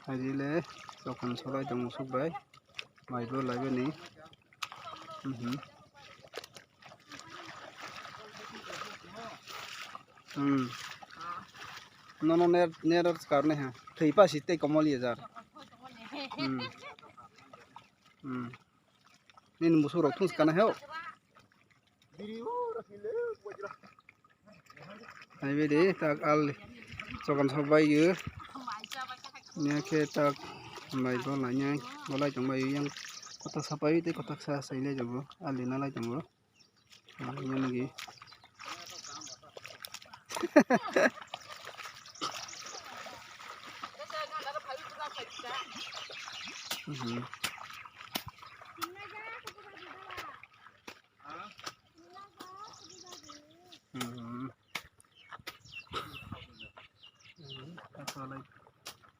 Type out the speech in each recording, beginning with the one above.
Hajile sokan solai dong subai maibo laibe ni no ner karne ha thei pa site komoli jar nin musu rok thus kana heo aibe de tak al sokan sobai ye nya ke tak mai bo la nya bolai jong bai yang kotak sapai te kotak sa saile jogo ali na lai jong nya lagi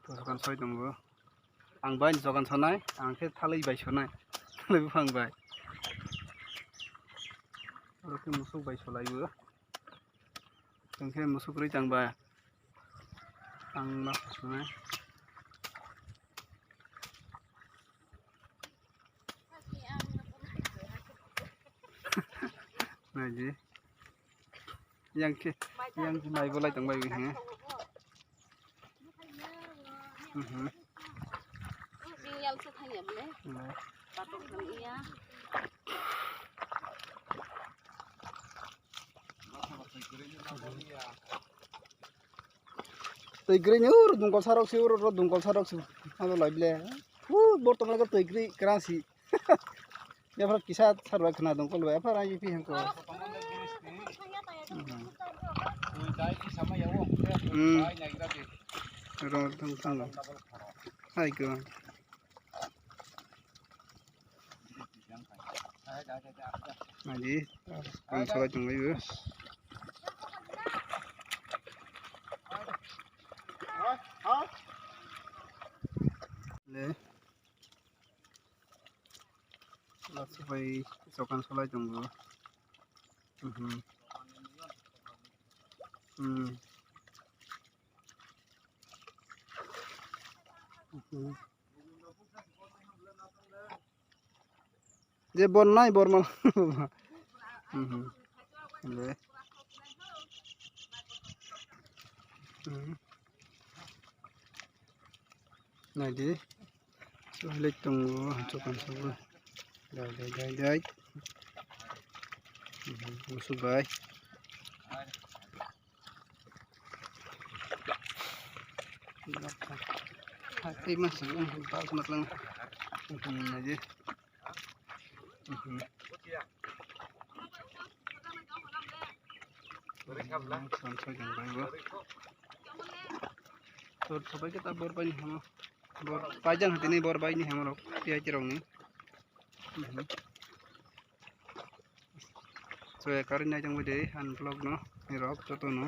Sokan soi dong ang bai sokan sonai ang ke thalai bai sonai thalai phang bai ro ke musuk bai solai bu ang ke musuk ri jang bai ang ma sonai này gì yang mai bolai tong bai he tui gri nyur dungkol sarok si uro dungkol sarok si ado lai ble bortong laga tui gri kerasi ya prat kisah sarwa kena dungkol ba apa aja pi hangko ro tang hai ke Nanti, ang salat yung ngayon. Le, salat supaya isokan salat yung ngayon. Je bon nai bor mal. Le. Nah di. Sulit tunggu cokan subuh. Dai. Musuh baik. Hati masih pas matlang. Aja. तो सबाई के बोर पाई हम बोर पाजन हती नहीं बोर पाई नहीं हम लोग पिया चिरंग नहीं so ya karin na jang bide han vlog no ni rock to no